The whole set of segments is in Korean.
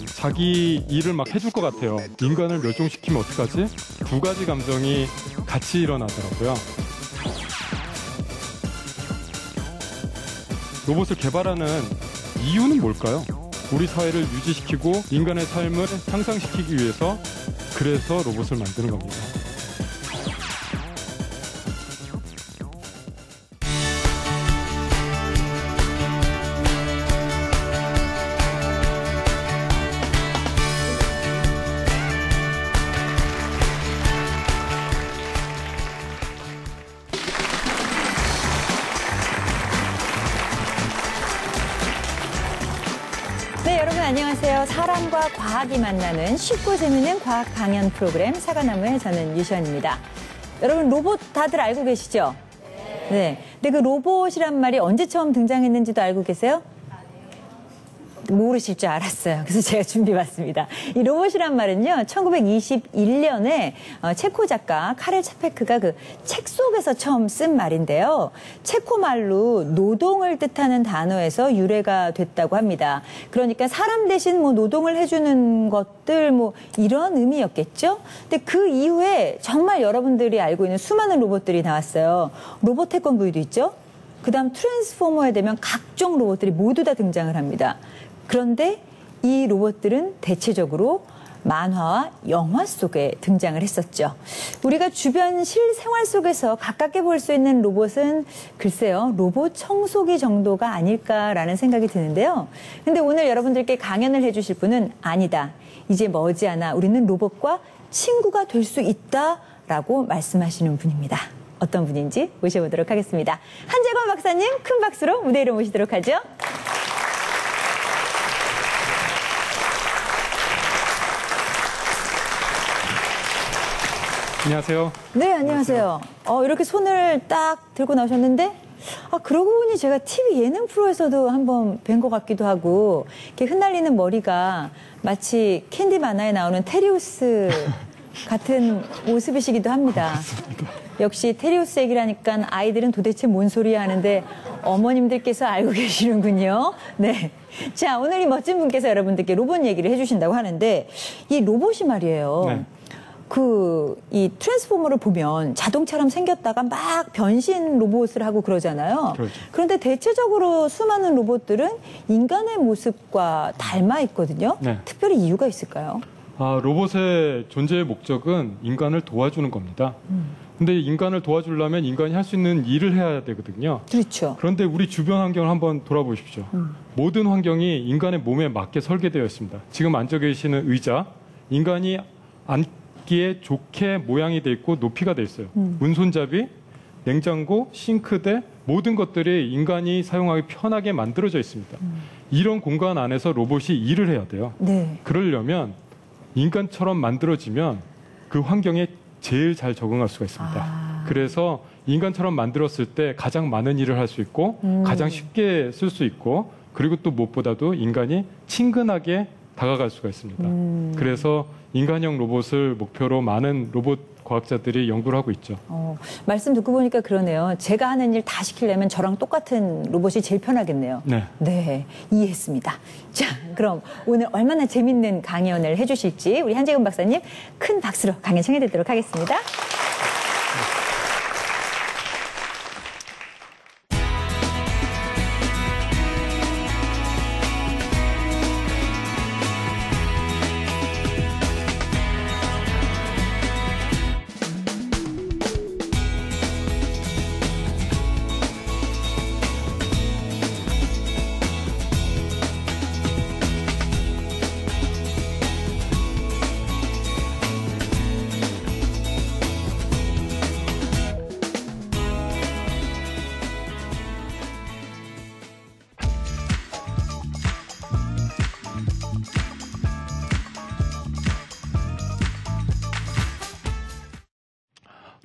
자기 일을 막 해줄 것 같아요. 인간을 멸종시키면 어떡하지? 두 가지 감정이 같이 일어나더라고요. 로봇을 개발하는 이유는 뭘까요? 우리 사회를 유지시키고 인간의 삶을 향상시키기 위해서 그래서 로봇을 만드는 겁니다. 네, 여러분 안녕하세요. 사람과 과학이 만나는 쉽고 재미있는 과학 강연 프로그램 사과나무의 저는 유시원입니다. 여러분 로봇 다들 알고 계시죠? 네. 근데 그 로봇이란 말이 언제 처음 등장했는지도 알고 계세요? 모르실 줄 알았어요. 그래서 제가 준비해봤습니다. 이 로봇이란 말은요, 1921년에 체코 작가 카렐 차페크가 그 책 속에서 처음 쓴 말인데요. 체코 말로 노동을 뜻하는 단어에서 유래가 됐다고 합니다. 그러니까 사람 대신 뭐 노동을 해주는 것들 뭐 이런 의미였겠죠? 근데 그 이후에 정말 여러분들이 알고 있는 수많은 로봇들이 나왔어요. 로봇 태권브이도 있죠? 그 다음 트랜스포머에 되면 각종 로봇들이 모두 다 등장을 합니다. 그런데 이 로봇들은 대체적으로 만화와 영화 속에 등장을 했었죠. 우리가 주변 실생활 속에서 가깝게 볼 수 있는 로봇은 글쎄요, 로봇 청소기 정도가 아닐까라는 생각이 드는데요. 근데 오늘 여러분들께 강연을 해주실 분은 아니다. 이제 머지않아 우리는 로봇과 친구가 될 수 있다라고 말씀하시는 분입니다. 어떤 분인지 모셔보도록 하겠습니다. 한재관 박사님 큰 박수로 무대 위로 모시도록 하죠. 안녕하세요. 네, 안녕하세요. 이렇게 손을 딱 들고 나오셨는데, 그러고 보니 제가 TV 예능 프로에서도 한번 뵌 것 같기도 하고, 이렇게 흩날리는 머리가 마치 캔디 만화에 나오는 테리우스 같은 모습이시기도 합니다. 역시 테리우스 얘기라니까 아이들은 도대체 뭔 소리야 하는데 어머님들께서 알고 계시는군요. 네. 자, 오늘 이 멋진 분께서 여러분들께 로봇 얘기를 해주신다고 하는데, 이 로봇이 말이에요. 네. 이 트랜스포머를 보면 자동차처럼 생겼다가 막 변신 로봇을 하고 그러잖아요. 그렇죠. 그런데 대체적으로 수많은 로봇들은 인간의 모습과 닮아 있거든요. 네. 특별히 이유가 있을까요? 로봇의 존재의 목적은 인간을 도와주는 겁니다. 근데 인간을 도와주려면 인간이 할 수 있는 일을 해야 되거든요. 그렇죠. 그런데 우리 주변 환경을 한번 돌아보십시오. 모든 환경이 인간의 몸에 맞게 설계되어 있습니다. 지금 앉아 계시는 의자, 인간이 앉기에 좋게 모양이 돼 있고 높이가 돼 있어요. 문손잡이, 냉장고, 싱크대 모든 것들이 인간이 사용하기 편하게 만들어져 있습니다. 이런 공간 안에서 로봇이 일을 해야 돼요. 네. 그러려면 인간처럼 만들어지면 그 환경에 제일 잘 적응할 수가 있습니다. 그래서 인간처럼 만들었을 때 가장 많은 일을 할 수 있고 가장 쉽게 쓸 수 있고 그리고 또 무엇보다도 인간이 친근하게 다가갈 수가 있습니다. 그래서 인간형 로봇을 목표로 많은 로봇 과학자들이 연구를 하고 있죠. 말씀 듣고 보니까 그러네요. 제가 하는 일 다 시키려면 저랑 똑같은 로봇이 제일 편하겠네요. 네. 네, 이해했습니다. 자, 그럼 오늘 얼마나 재밌는 강연을 해주실지 우리 한재근 박사님 큰 박수로 강연 청해드리도록 하겠습니다.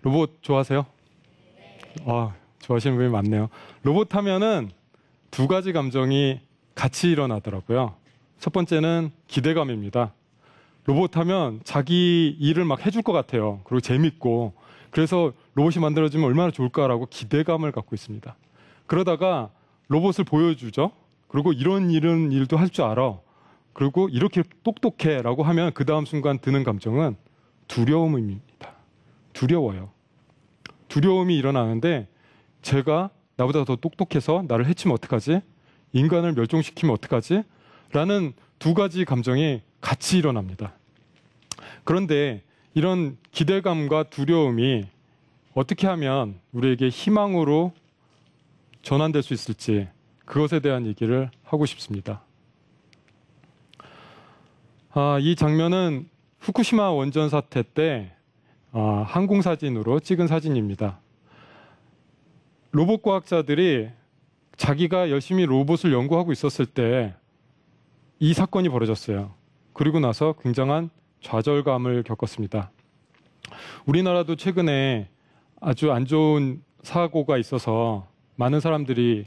로봇 좋아하세요? 좋아하시는 분이 많네요. 로봇 하면은 두 가지 감정이 같이 일어나더라고요. 첫 번째는 기대감입니다. 로봇 하면 자기 일을 막 해줄 것 같아요. 그리고 재밌고. 그래서 로봇이 만들어지면 얼마나 좋을까라고 기대감을 갖고 있습니다. 그러다가 로봇을 보여주죠. 그리고 이런 일도 할 줄 알아. 그리고 이렇게 똑똑해라고 하면 그 다음 순간 드는 감정은 두려움입니다. 두려워요. 두려움이 일어나는데 제가 나보다 더 똑똑해서 나를 해치면 어떡하지? 인간을 멸종시키면 어떡하지? 라는 두 가지 감정이 같이 일어납니다. 그런데 이런 기대감과 두려움이 어떻게 하면 우리에게 희망으로 전환될 수 있을지 그것에 대한 얘기를 하고 싶습니다. 이 장면은 후쿠시마 원전 사태 때 항공사진으로 찍은 사진입니다. 로봇 과학자들이 자기가 열심히 로봇을 연구하고 있었을 때 이 사건이 벌어졌어요. 그리고 나서 굉장한 좌절감을 겪었습니다. 우리나라도 최근에 아주 안 좋은 사고가 있어서 많은 사람들이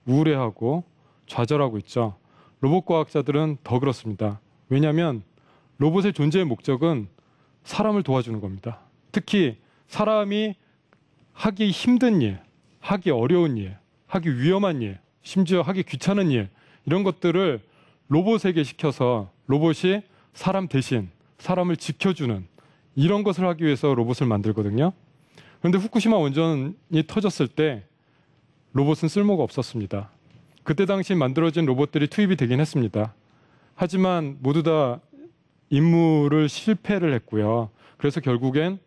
우울해하고 좌절하고 있죠. 로봇 과학자들은 더 그렇습니다. 왜냐하면 로봇의 존재의 목적은 사람을 도와주는 겁니다. 특히 사람이 하기 힘든 일, 하기 어려운 일, 하기 위험한 일, 심지어 하기 귀찮은 일, 이런 것들을 로봇에게 시켜서 로봇이 사람 대신 사람을 지켜주는 이런 것을 하기 위해서 로봇을 만들거든요. 그런데 후쿠시마 원전이 터졌을 때 로봇은 쓸모가 없었습니다. 그때 당시 만들어진 로봇들이 투입이 되긴 했습니다. 하지만 모두 다 임무를 실패를 했고요. 그래서 결국엔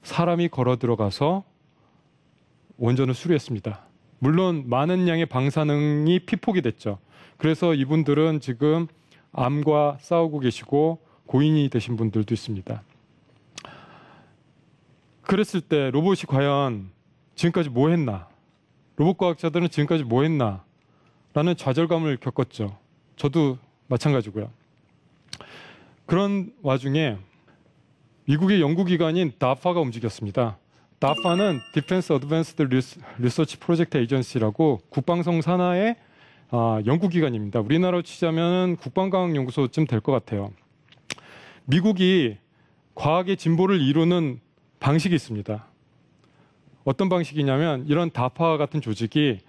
사람이 걸어 들어가서 원전을 수리했습니다. 물론 많은 양의 방사능이 피폭이 됐죠. 그래서 이분들은 지금 암과 싸우고 계시고 고인이 되신 분들도 있습니다. 그랬을 때 로봇이 과연 지금까지 뭐 했나? 로봇 과학자들은 지금까지 뭐 했나? 라는 좌절감을 겪었죠. 저도 마찬가지고요. 그런 와중에 미국의 연구기관인 DARPA가 움직였습니다. DARPA는 Defense Advanced Research Project Agency라고 국방성 산하의 연구기관입니다. 우리나라로 치자면 국방과학연구소쯤 될 것 같아요. 미국이 과학의 진보를 이루는 방식이 있습니다. 어떤 방식이냐면 이런 DARPA 같은 조직이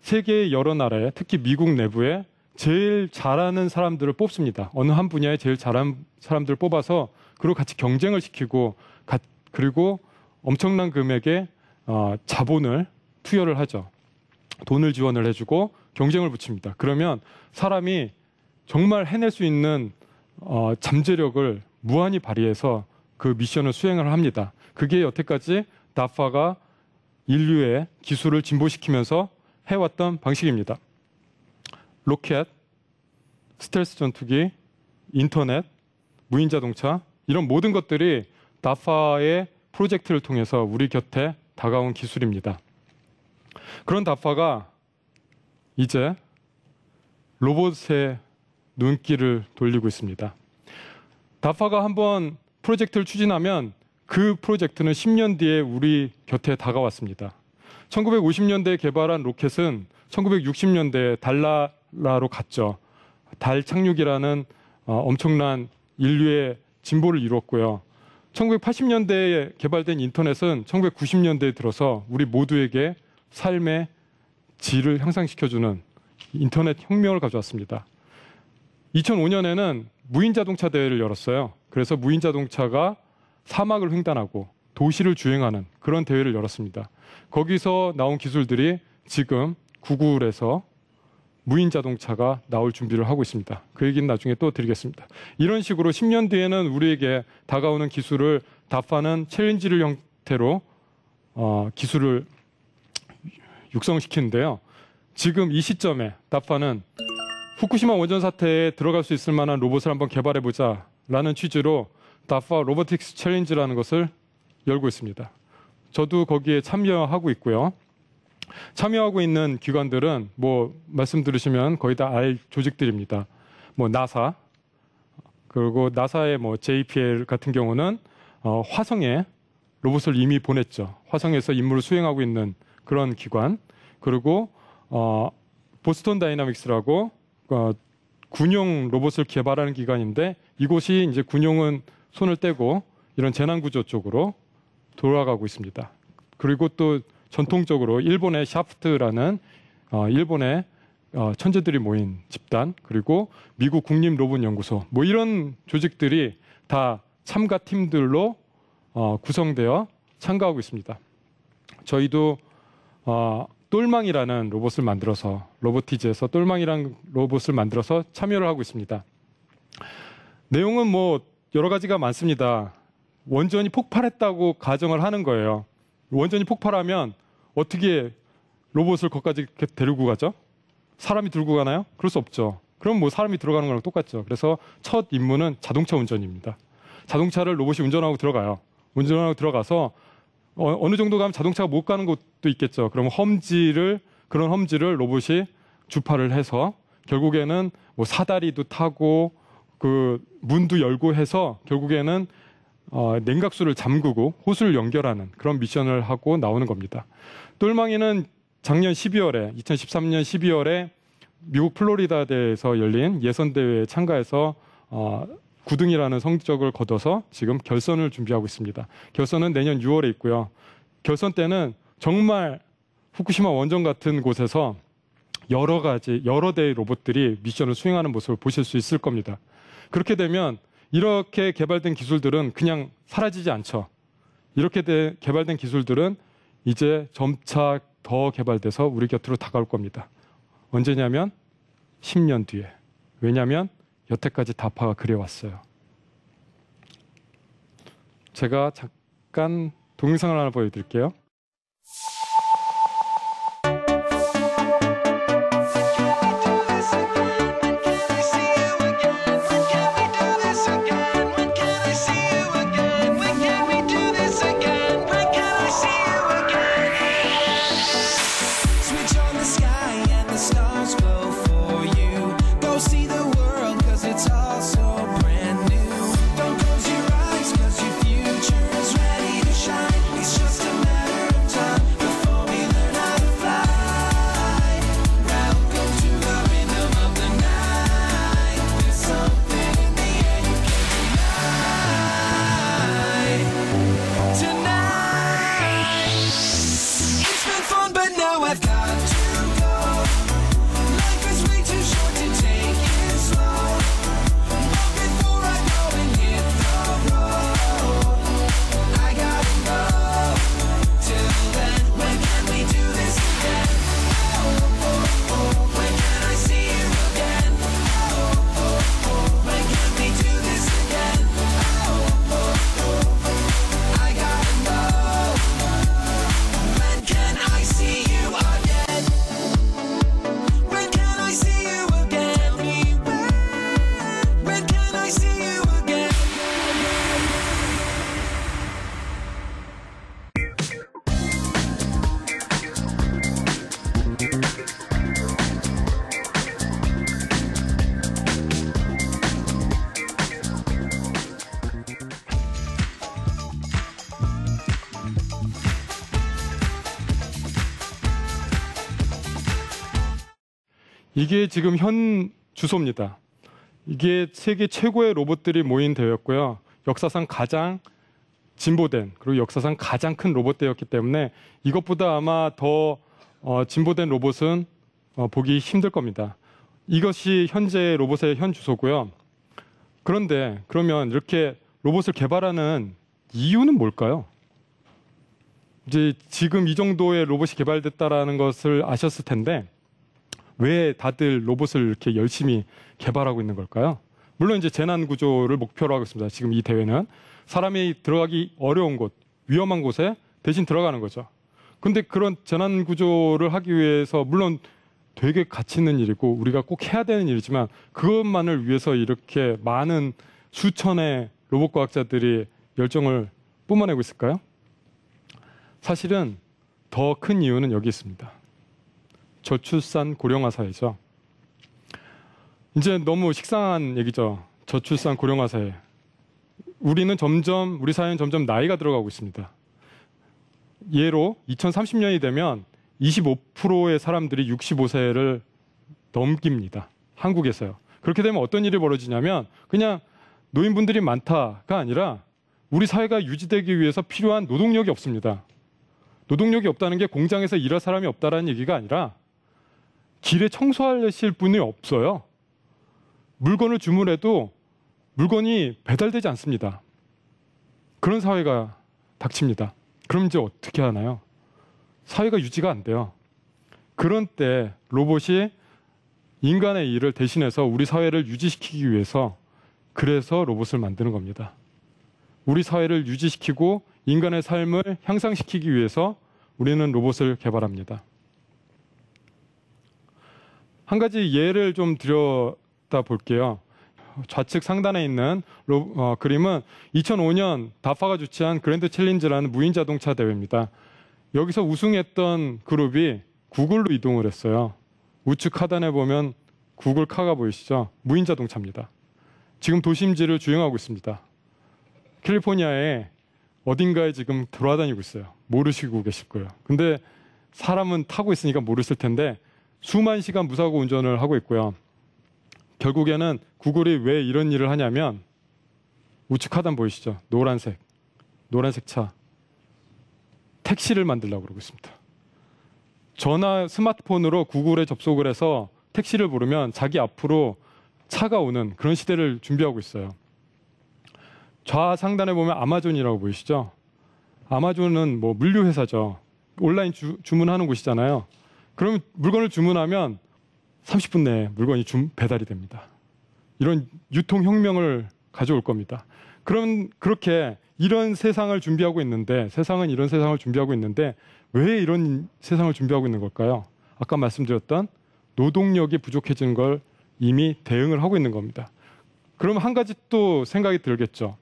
세계의 여러 나라에 특히 미국 내부에 제일 잘하는 사람들을 뽑습니다. 어느 한 분야에 제일 잘하는 사람들을 뽑아서 그리고 같이 경쟁을 시키고 그리고 엄청난 금액의 자본을 투여를 하죠. 돈을 지원을 해주고 경쟁을 붙입니다. 그러면 사람이 정말 해낼 수 있는 잠재력을 무한히 발휘해서 그 미션을 수행을 합니다. 그게 여태까지 DARPA가 인류의 기술을 진보시키면서 해왔던 방식입니다. 로켓, 스텔스 전투기, 인터넷, 무인자동차 이런 모든 것들이 DARPA의 프로젝트를 통해서 우리 곁에 다가온 기술입니다. 그런 DARPA가 이제 로봇의 눈길을 돌리고 있습니다. DARPA가 한번 프로젝트를 추진하면 그 프로젝트는 10년 뒤에 우리 곁에 다가왔습니다. 1950년대에 개발한 로켓은 1960년대에 달나라로 갔죠. 달 착륙이라는 엄청난 인류의 진보를 이루었고요. 1980년대에 개발된 인터넷은 1990년대에 들어서 우리 모두에게 삶의 질을 향상시켜주는 인터넷 혁명을 가져왔습니다. 2005년에는 무인자동차 대회를 열었어요. 그래서 무인자동차가 사막을 횡단하고 도시를 주행하는 그런 대회를 열었습니다. 거기서 나온 기술들이 지금 구글에서 무인자동차가 나올 준비를 하고 있습니다. 그 얘기는 나중에 또 드리겠습니다. 이런 식으로 10년 뒤에는 우리에게 다가오는 기술을 DARPA는 챌린지를 형태로 기술을 육성시키는데요. 지금 이 시점에 DARPA는 후쿠시마 원전 사태에 들어갈 수 있을 만한 로봇을 한번 개발해보자 라는 취지로 DARPA 로보틱스 챌린지라는 것을 열고 있습니다. 저도 거기에 참여하고 있고요. 참여하고 있는 기관들은 뭐 말씀 들으시면 거의 다 알 조직들입니다. 뭐 나사, 그리고 나사의 뭐 JPL 같은 경우는 화성에 로봇을 이미 보냈죠. 화성에서 임무를 수행하고 있는 그런 기관. 그리고 보스턴 다이나믹스라고 군용 로봇을 개발하는 기관인데 이곳이 이제 군용은 손을 떼고 이런 재난구조 쪽으로 돌아가고 있습니다. 그리고 또 전통적으로 일본의 샤프트라는 일본의 천재들이 모인 집단, 그리고 미국 국립로봇연구소, 뭐 이런 조직들이 다 참가 팀들로 구성되어 참가하고 있습니다. 저희도 똘망이라는 로봇을 만들어서, 로보티즈에서 똘망이라는 로봇을 만들어서 참여를 하고 있습니다. 내용은 뭐 여러 가지가 많습니다. 원전이 폭발했다고 가정을 하는 거예요. 원전이 폭발하면 어떻게 로봇을 거기까지 데리고 가죠? 사람이 들고 가나요? 그럴 수 없죠. 그럼 뭐 사람이 들어가는 거랑 똑같죠. 그래서 첫 임무는 자동차 운전입니다. 자동차를 로봇이 운전하고 들어가요. 운전하고 들어가서 어느 정도 가면 자동차가 못 가는 곳도 있겠죠. 그럼 그런 험지를 로봇이 주파를 해서 결국에는 뭐 사다리도 타고 그 문도 열고 해서 결국에는 냉각수를 잠그고 호수를 연결하는 그런 미션을 하고 나오는 겁니다. 똘망이는 작년 12월에 2013년 12월에 미국 플로리다대에서 열린 예선대회에 참가해서 9등이라는 성적을 거둬서 지금 결선을 준비하고 있습니다. 결선은 내년 6월에 있고요. 결선 때는 정말 후쿠시마 원전 같은 곳에서 여러 대의 로봇들이 미션을 수행하는 모습을 보실 수 있을 겁니다. 그렇게 되면 이렇게 개발된 기술들은 그냥 사라지지 않죠. 이렇게 개발된 기술들은 이제 점차 더 개발돼서 우리 곁으로 다가올 겁니다. 언제냐면 10년 뒤에. 왜냐하면 여태까지 다파가 그래왔어요. 제가 잠깐 동영상을 하나 보여드릴게요. 이게 지금 현 주소입니다. 이게 세계 최고의 로봇들이 모인 대회였고요. 역사상 가장 진보된, 그리고 역사상 가장 큰 로봇대였기 때문에 이것보다 아마 더 진보된 로봇은 보기 힘들 겁니다. 이것이 현재 로봇의 현 주소고요. 그런데 그러면 이렇게 로봇을 개발하는 이유는 뭘까요? 이제 지금 이 정도의 로봇이 개발됐다라는 것을 아셨을 텐데 왜 다들 로봇을 이렇게 열심히 개발하고 있는 걸까요? 물론 이제 재난 구조를 목표로 하고 있습니다. 지금 이 대회는 사람이 들어가기 어려운 곳, 위험한 곳에 대신 들어가는 거죠. 근데 그런 재난 구조를 하기 위해서 물론 되게 가치 있는 일이고 우리가 꼭 해야 되는 일이지만 그것만을 위해서 이렇게 많은 수천의 로봇 과학자들이 열정을 뿜어내고 있을까요? 사실은 더 큰 이유는 여기 있습니다. 저출산 고령화 사회죠. 이제 너무 식상한 얘기죠. 저출산 고령화 사회. 우리 사회는 점점 나이가 들어가고 있습니다. 예로 2030년이 되면 25%의 사람들이 65세를 넘깁니다. 한국에서요. 그렇게 되면 어떤 일이 벌어지냐면 그냥 노인분들이 많다가 아니라 우리 사회가 유지되기 위해서 필요한 노동력이 없습니다. 노동력이 없다는 게 공장에서 일할 사람이 없다라는 얘기가 아니라 길에 청소하실 분이 없어요. 물건을 주문해도 물건이 배달되지 않습니다. 그런 사회가 닥칩니다. 그럼 이제 어떻게 하나요? 사회가 유지가 안 돼요. 그런 때 로봇이 인간의 일을 대신해서 우리 사회를 유지시키기 위해서 그래서 로봇을 만드는 겁니다. 우리 사회를 유지시키고 인간의 삶을 향상시키기 위해서 우리는 로봇을 개발합니다. 한 가지 예를 좀 들여다 볼게요. 좌측 상단에 있는 그림은 2005년 다파가 주최한 그랜드 챌린지라는 무인 자동차 대회입니다. 여기서 우승했던 그룹이 구글로 이동을 했어요. 우측 하단에 보면 구글 카가 보이시죠? 무인 자동차입니다. 지금 도심지를 주행하고 있습니다. 캘리포니아에 어딘가에 지금 돌아다니고 있어요. 모르시고 계실 거예요. 근데 사람은 타고 있으니까 모르실 텐데 수만 시간 무사고 운전을 하고 있고요. 결국에는 구글이 왜 이런 일을 하냐면 우측 하단 보이시죠? 노란색 차. 택시를 만들려고 그러고 있습니다. 전화 스마트폰으로 구글에 접속을 해서 택시를 부르면 자기 앞으로 차가 오는 그런 시대를 준비하고 있어요. 좌상단에 보면 아마존이라고 보이시죠? 아마존은 뭐 물류 회사죠. 온라인 주문하는 곳이잖아요. 그러면 물건을 주문하면 30분 내에 물건이 배달이 됩니다. 이런 유통혁명을 가져올 겁니다. 그럼 그렇게 이런 세상을 준비하고 있는데 세상은 이런 세상을 준비하고 있는데 왜 이런 세상을 준비하고 있는 걸까요? 아까 말씀드렸던 노동력이 부족해지는 걸 이미 대응을 하고 있는 겁니다. 그럼 한 가지 또 생각이 들겠죠.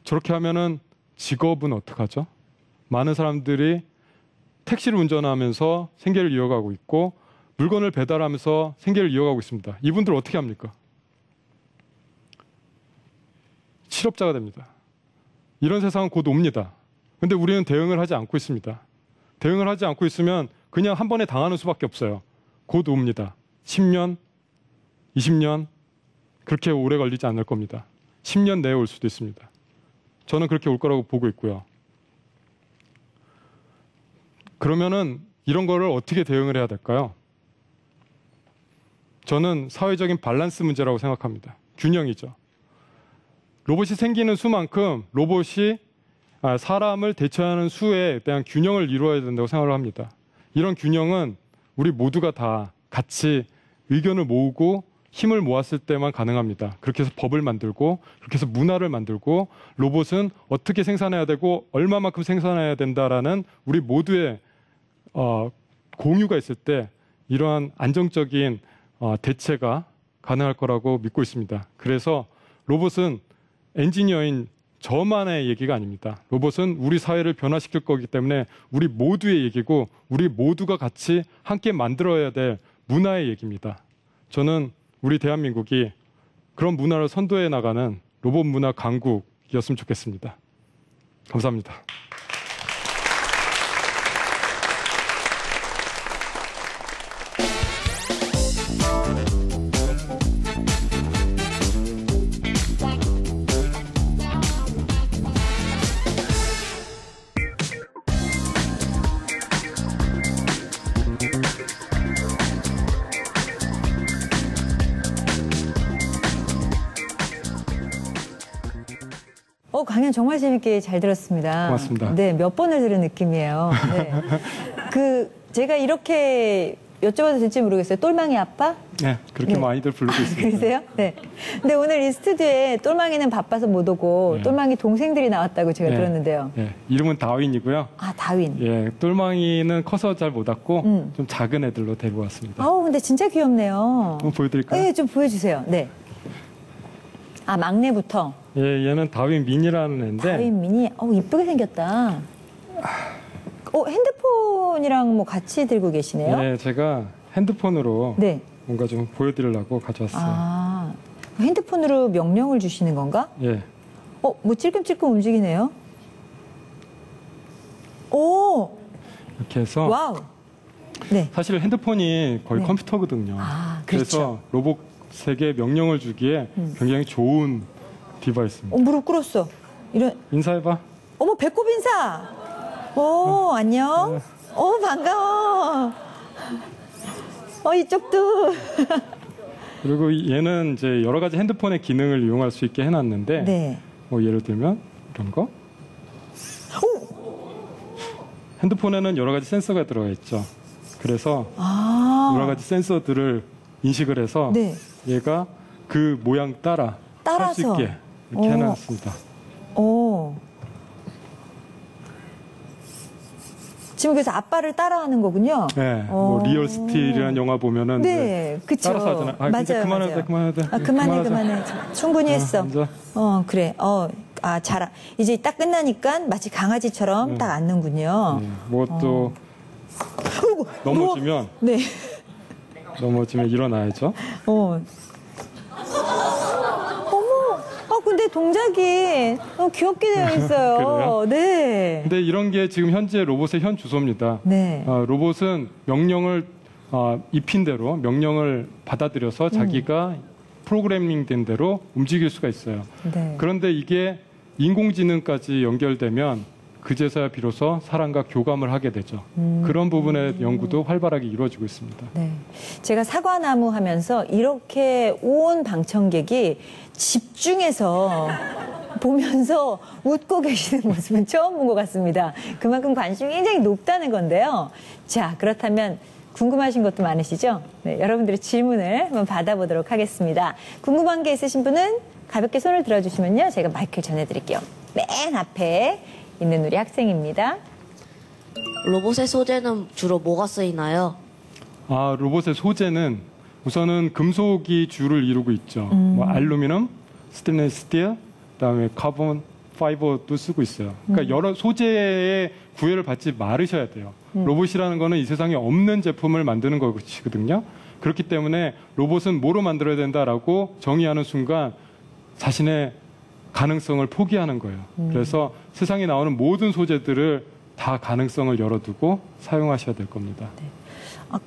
저렇게 하면은 직업은 어떡하죠? 많은 사람들이 택시를 운전하면서 생계를 이어가고 있고 물건을 배달하면서 생계를 이어가고 있습니다. 이분들 어떻게 합니까? 실업자가 됩니다. 이런 세상은 곧 옵니다. 근데 우리는 대응을 하지 않고 있습니다. 대응을 하지 않고 있으면 그냥 한 번에 당하는 수밖에 없어요. 곧 옵니다. 10년, 20년 그렇게 오래 걸리지 않을 겁니다. 10년 내에 올 수도 있습니다. 저는 그렇게 올 거라고 보고 있고요. 그러면은 이런 거를 어떻게 대응을 해야 될까요? 저는 사회적인 밸런스 문제라고 생각합니다. 균형이죠. 로봇이 생기는 수만큼 로봇이 사람을 대처하는 수에 대한 균형을 이루어야 된다고 생각을 합니다. 이런 균형은 우리 모두가 다 같이 의견을 모으고 힘을 모았을 때만 가능합니다. 그렇게 해서 법을 만들고 그렇게 해서 문화를 만들고 로봇은 어떻게 생산해야 되고 얼마만큼 생산해야 된다라는 우리 모두의 공유가 있을 때 이러한 안정적인 대체가 가능할 거라고 믿고 있습니다. 그래서 로봇은 엔지니어인 저만의 얘기가 아닙니다. 로봇은 우리 사회를 변화시킬 거기 때문에 우리 모두의 얘기고 우리 모두가 같이 함께 만들어야 될 문화의 얘기입니다. 저는 우리 대한민국이 그런 문화를 선도해 나가는 로봇 문화 강국이었으면 좋겠습니다. 감사합니다. 강연 정말 재밌게 잘 들었습니다. 고맙습니다. 네, 몇 번을 들은 느낌이에요. 네. 제가 이렇게 여쭤봐도 될지 모르겠어요. 똘망이 아빠? 네, 그렇게 네. 많이들 부르고 있습니다. 그러세요? 네. 근데 오늘 이 스튜디오에 똘망이는 바빠서 못 오고 네. 똘망이 동생들이 나왔다고 제가 네. 들었는데요. 네, 이름은 다윈이고요. 아, 다윈. 예, 똘망이는 커서 잘 못 왔고 좀 작은 애들로 데리고 왔습니다. 아우, 근데 진짜 귀엽네요. 한번 보여드릴까요? 네, 좀 보여주세요. 네. 아, 막내부터. 예, 얘는 다윈 미니라는 애인데. 다윈 미니. 이쁘게 생겼다. 핸드폰이랑 뭐 같이 들고 계시네요. 예, 제가 핸드폰으로 네. 뭔가 좀 보여드리려고 가져왔어요. 아, 핸드폰으로 명령을 주시는 건가? 예. 뭐 찔끔찔끔 움직이네요. 오! 이렇게 해서 와우. 네. 사실 핸드폰이 거의 네. 컴퓨터거든요. 아, 그래서 로봇에게 명령을 주기에 굉장히 좋은 디바이스입니다. 무릎 꿇었어. 인사해봐. 어머, 배꼽 인사. 오, 안녕. 반가워. 이쪽도. 그리고 얘는 이제 여러 가지 핸드폰의 기능을 이용할 수 있게 해놨는데, 네. 뭐 예를 들면 이런 거. 핸드폰에는 여러 가지 센서가 들어가 있죠. 그래서 여러 가지 센서들을 인식을 해서 네. 얘가 그 모양 따라 할 수 따라서. 있게 이렇게 해놨습니다. 지금 그래서 아빠를 따라하는 거군요. 네, 뭐 리얼 스틸이라는 영화 보면은 네, 그쵸. 따라서 하잖아요. 아, 맞아요, 이제 그만해야 맞아요. 돼, 그만해야 돼. 그만해. 충분히 했어. 이제. 그래. 잘. 이제 딱 끝나니까 마치 강아지처럼 딱 앉는군요. 네, 뭐또 넘어지면 네. 넘어지면 일어나야죠. 근데 동작이 너무 귀엽게 되어 있어요. 그래요? 네. 근데 이런 게 지금 현재 로봇의 현 주소입니다. 네. 로봇은 명령을 입힌 대로 명령을 받아들여서 자기가 프로그래밍 된 대로 움직일 수가 있어요. 네. 그런데 이게 인공지능까지 연결되면 그제서야 비로소 사람과 교감을 하게 되죠. 그런 부분의 연구도 활발하게 이루어지고 있습니다. 네. 제가 사과나무 하면서 이렇게 온 방청객이 집중해서 보면서 웃고 계시는 모습은 처음 본 것 같습니다. 그만큼 관심이 굉장히 높다는 건데요. 자, 그렇다면 궁금하신 것도 많으시죠? 네, 여러분들의 질문을 한번 받아보도록 하겠습니다. 궁금한 게 있으신 분은 가볍게 손을 들어주시면요. 제가 마이크를 전해드릴게요. 맨 앞에 있는 우리 학생입니다. 로봇의 소재는 주로 뭐가 쓰이나요? 로봇의 소재는 우선은 금속이 주를 이루고 있죠. 뭐 알루미늄, 스테인리스 스틸, 그다음에 카본 파이버도 쓰고 있어요. 그러니까 여러 소재의 구애를 받지 말으셔야 돼요. 로봇이라는 거는 이 세상에 없는 제품을 만드는 것이거든요. 그렇기 때문에 로봇은 뭐로 만들어야 된다라고 정의하는 순간 자신의 가능성을 포기하는 거예요. 그래서 세상에 나오는 모든 소재들을 다 가능성을 열어두고 사용하셔야 될 겁니다. 네.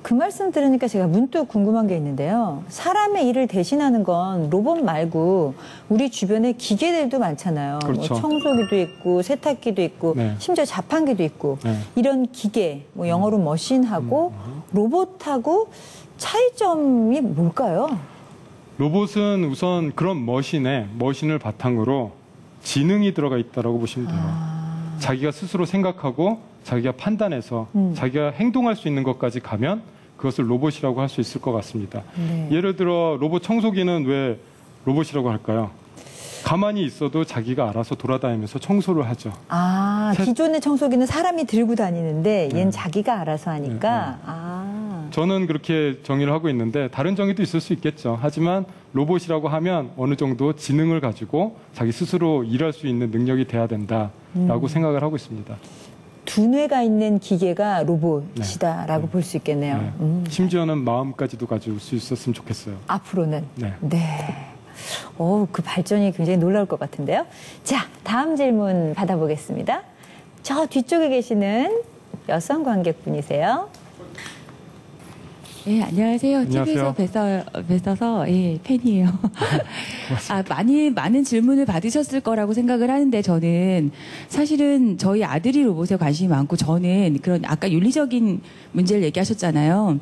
그 말씀 들으니까 제가 문득 궁금한 게 있는데요. 사람의 일을 대신하는 건 로봇 말고 우리 주변에 기계들도 많잖아요. 그렇죠. 뭐 청소기도 있고 세탁기도 있고 네. 심지어 자판기도 있고 네. 이런 기계, 뭐 영어로 머신하고 로봇하고 차이점이 뭘까요? 로봇은 우선 그런 머신을 바탕으로 지능이 들어가 있다고 보시면 돼요. 자기가 스스로 생각하고 자기가 판단해서 자기가 행동할 수 있는 것까지 가면 그것을 로봇이라고 할 수 있을 것 같습니다. 네. 예를 들어 로봇 청소기는 왜 로봇이라고 할까요? 가만히 있어도 자기가 알아서 돌아다니면서 청소를 하죠. 기존의 청소기는 사람이 들고 다니는데 얘는 자기가 알아서 하니까. 저는 그렇게 정의를 하고 있는데 다른 정의도 있을 수 있겠죠. 하지만 로봇이라고 하면 어느 정도 지능을 가지고 자기 스스로 일할 수 있는 능력이 돼야 된다라고 생각을 하고 있습니다. 두뇌가 있는 기계가 로봇이다라고 볼 수 있겠네요. 네. 심지어는 마음까지도 가질 수 있었으면 좋겠어요. 앞으로는. 네. 그 발전이 굉장히 놀라울 것 같은데요. 자, 다음 질문 받아보겠습니다. 저 뒤쪽에 계시는 여성 관객분이세요. 네, 안녕하세요. 안녕하세요. TV에서 뵀어서 팬이에요. 많은 질문을 받으셨을 거라고 생각을 하는데 저는 사실은 저희 아들이 로봇에 관심이 많고 저는 그런 아까 윤리적인 문제를 얘기하셨잖아요.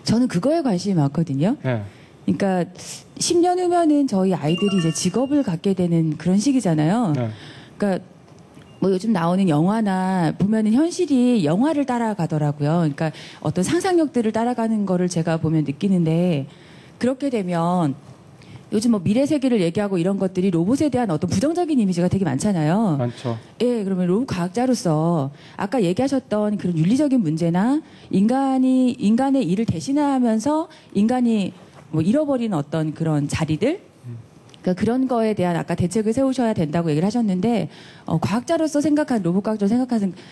저는 그거에 관심이 많거든요. 네. 그러니까 10년 후면은 저희 아이들이 이제 직업을 갖게 되는 그런 시기잖아요. 네. 그러니까 뭐 요즘 나오는 영화나 보면은 현실이 영화를 따라가더라고요. 그러니까 어떤 상상력들을 따라가는 거를 제가 보면 느끼는데 그렇게 되면 요즘 뭐 미래 세계를 얘기하고 이런 것들이 로봇에 대한 어떤 부정적인 이미지가 되게 많잖아요. 많죠. 예, 그러면 로봇 과학자로서 아까 얘기하셨던 그런 윤리적인 문제나 인간의 일을 대신하면서 인간이 뭐 잃어버리는 어떤 그런 자리들 그러니까 그런 거에 대한 아까 대책을 세우셔야 된다고 얘기를 하셨는데 과학자로서 생각한 로봇 과학자로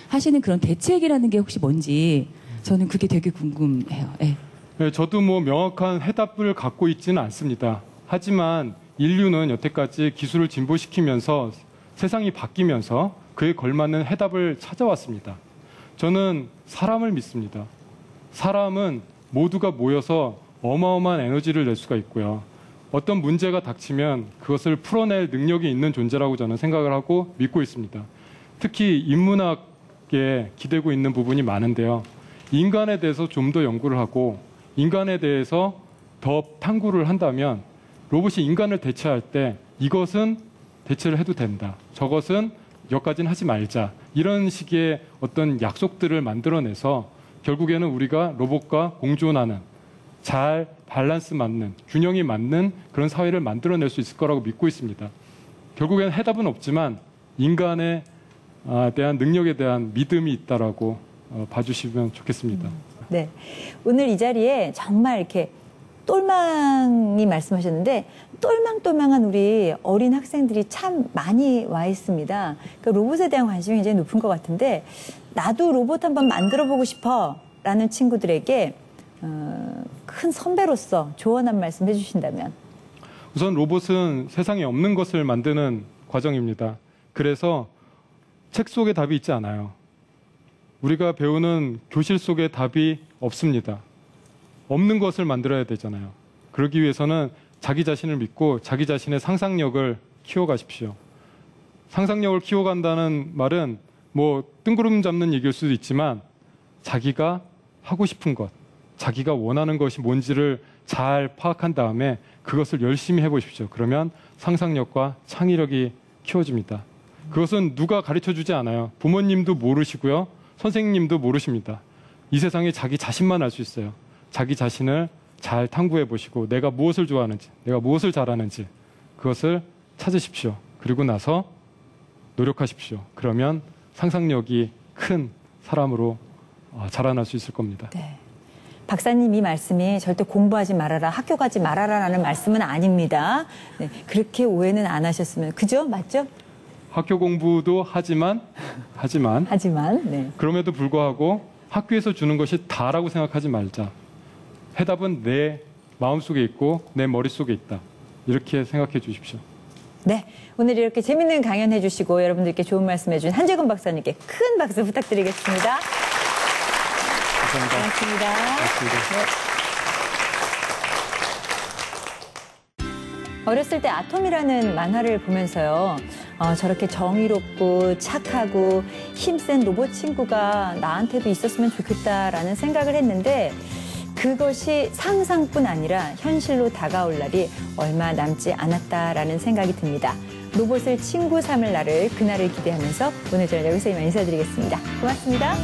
하시는 그런 대책이라는 게 혹시 뭔지 저는 그게 되게 궁금해요. 네. 네, 저도 뭐 명확한 해답을 갖고 있지는 않습니다. 하지만 인류는 여태까지 기술을 진보시키면서 세상이 바뀌면서 그에 걸맞는 해답을 찾아왔습니다. 저는 사람을 믿습니다. 사람은 모두가 모여서 어마어마한 에너지를 낼 수가 있고요. 어떤 문제가 닥치면 그것을 풀어낼 능력이 있는 존재라고 저는 생각을 하고 믿고 있습니다. 특히 인문학에 기대고 있는 부분이 많은데요. 인간에 대해서 좀 더 연구를 하고 인간에 대해서 더 탐구를 한다면 로봇이 인간을 대체할 때 이것은 대체를 해도 된다. 저것은 여기까지는 하지 말자. 이런 식의 어떤 약속들을 만들어내서 결국에는 우리가 로봇과 공존하는 잘 밸런스 맞는, 균형이 맞는 그런 사회를 만들어낼 수 있을 거라고 믿고 있습니다. 결국에는 해답은 없지만 인간에 대한 능력에 대한 믿음이 있다라고 봐주시면 좋겠습니다. 네. 오늘 이 자리에 정말 이렇게 똘망이 말씀하셨는데 똘망똘망한 우리 어린 학생들이 참 많이 와 있습니다. 그 로봇에 대한 관심이 굉장히 높은 것 같은데 나도 로봇 한번 만들어 보고 싶어 라는 친구들에게 큰 선배로서 조언 한 말씀 해주신다면. 우선 로봇은 세상에 없는 것을 만드는 과정입니다. 그래서 책 속에 답이 있지 않아요. 우리가 배우는 교실 속에 답이 없습니다. 없는 것을 만들어야 되잖아요. 그러기 위해서는 자기 자신을 믿고 자기 자신의 상상력을 키워가십시오. 상상력을 키워간다는 말은 뭐 뜬구름 잡는 얘기일 수도 있지만 자기가 하고 싶은 것, 자기가 원하는 것이 뭔지를 잘 파악한 다음에 그것을 열심히 해보십시오. 그러면 상상력과 창의력이 키워집니다. 그것은 누가 가르쳐주지 않아요. 부모님도 모르시고요. 선생님도 모르십니다. 이 세상에 자기 자신만 알 수 있어요. 자기 자신을 잘 탐구해 보시고 내가 무엇을 좋아하는지, 내가 무엇을 잘하는지 그것을 찾으십시오. 그리고 나서 노력하십시오. 그러면 상상력이 큰 사람으로 자라날 수 있을 겁니다. 네. 박사님 이 말씀이 절대 공부하지 말아라, 학교 가지 말아라라는 말씀은 아닙니다. 네, 그렇게 오해는 안 하셨으면. 그죠? 맞죠? 학교 공부도 하지만 네. 그럼에도 불구하고 학교에서 주는 것이 다라고 생각하지 말자. 해답은 내 마음속에 있고 내 머릿속에 있다. 이렇게 생각해 주십시오. 네. 오늘 이렇게 재밌는 강연 해주시고 여러분들께 좋은 말씀 해준 한재근 박사님께 큰 박수 부탁드리겠습니다. 감사합니다. 고맙습니다. 네. 어렸을 때 아톰이라는 만화를 보면서요. 저렇게 정의롭고 착하고 힘센 로봇 친구가 나한테도 있었으면 좋겠다라는 생각을 했는데 그것이 상상뿐 아니라 현실로 다가올 날이 얼마 남지 않았다라는 생각이 듭니다. 로봇을 친구 삼을 날을 그날을 기대하면서 오늘 저는 여기서 이만 인사드리겠습니다. 고맙습니다.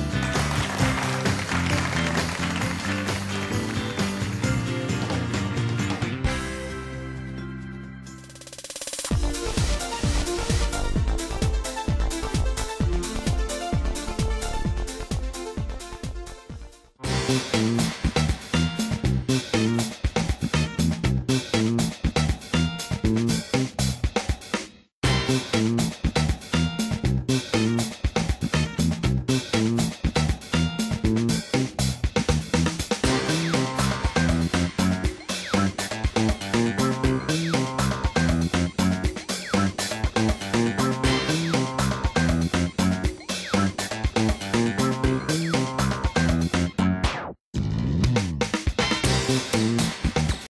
Thank you.